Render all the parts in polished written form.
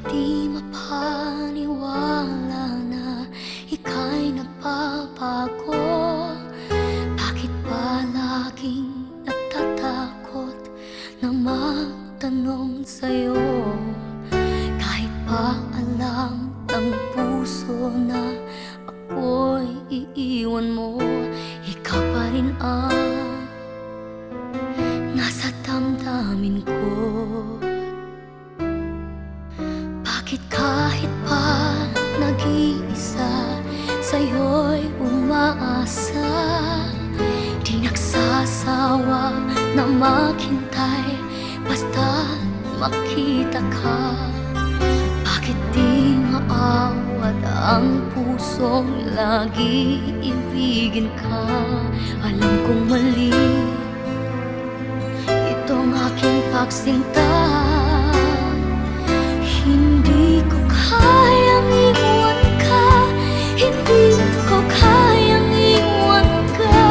di mapaniwala na ika'y nagbabago? Bakit ba laging natatakot na magtanong sa'yo? Kahit pa alam ng puso na ako'y iiwan mo, ikaw pa rin ang nasa damdamin ko. Bakit kahit pa nag-iisa, sa'yo'y umaasa, di nagsasawa na maghintay basta makita ka? Bakit di maawat ang pusong lagi ibigin ka? Alam kong mali itong aking pagsinta. Hindi ko kayang iwan ka, hindi ko kayang iwan ka,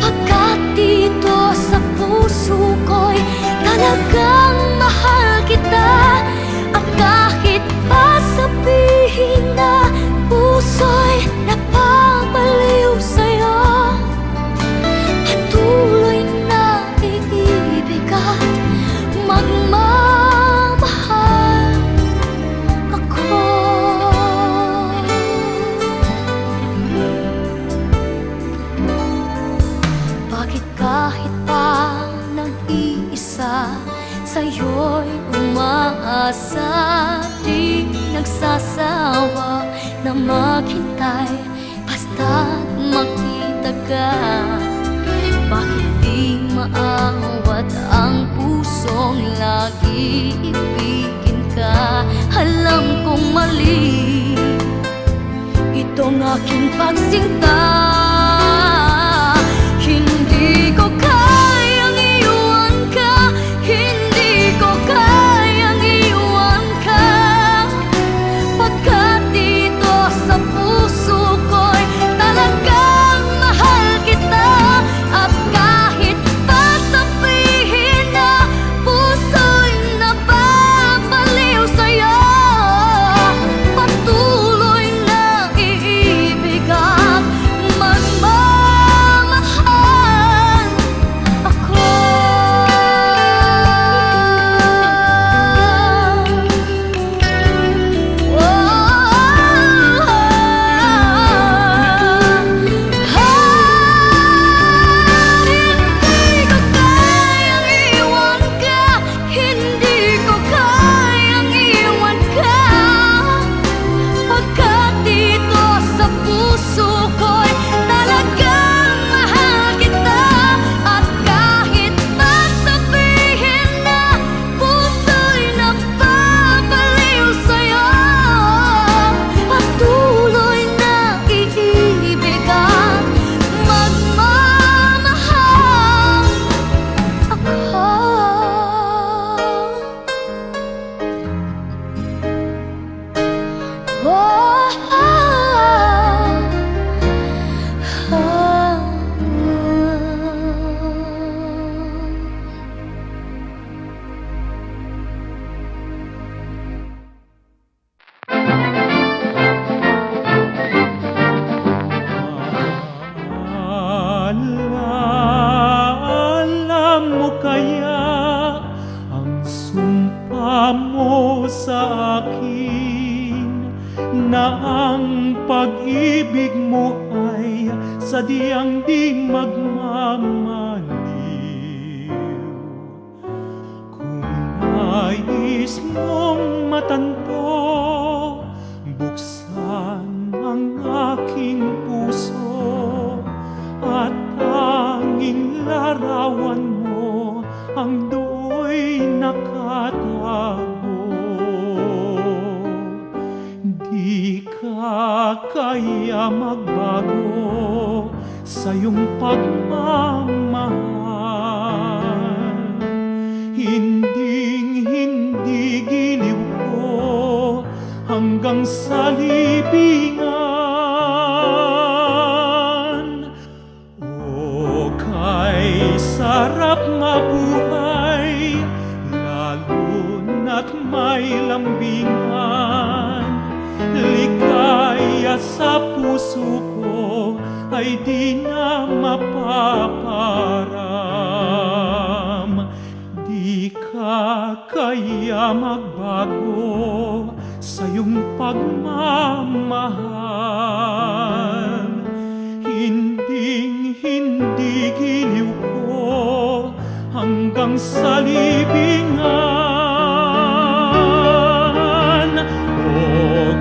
pagkat dito sa puso ko'y talagang mahal kita. At kahit pa sabihin na puso'y napapaliw sa'yo, patuloy na iibig at magmamahal ako. Bakit kahit pa nag-iisa, sa'yo'y umaasa, di nagsasawa na maghintay basta't makita ka? Bakit di maawat ang pusong lagi ibigin ka? Alam kong mali itong aking pagsinta. Hindi ko kayang iwan ka, hindi ko kayang iwan ka, pagkat dito sa puso ko'y talagang mahal kita. At kahit pa sabihin na puso'y napapaliw sa'yo, patuloy na iibig at magmamahal ako. Hindi ko kayang iwan ka, pagkat dito sa puso ko'y talagang mahal kita. At kahit pa sabihin na puso'y napapaliw sa'yo, patuloy na iibig at magmamahal ako. Alam mo kaya ang sumpa mo sa akin, na ang pag-ibig mo ay sadyang di magmamaliw? Kung nais mong matanto, buksan ang aking puso at tanging larawan mo ang do'y nakatago. Di ka kaya magbago sa iyong pagmamahal. Hinding-hindi giliw ko hanggang sa libingan. O kay sarap mabuhay, lalo na't may lambingan. Ligaya sa puso ko ay di na mapaparam. Di ka kaya magbago sa iyong pagmamahal. Hindi giliw ko hanggang sa libingan. O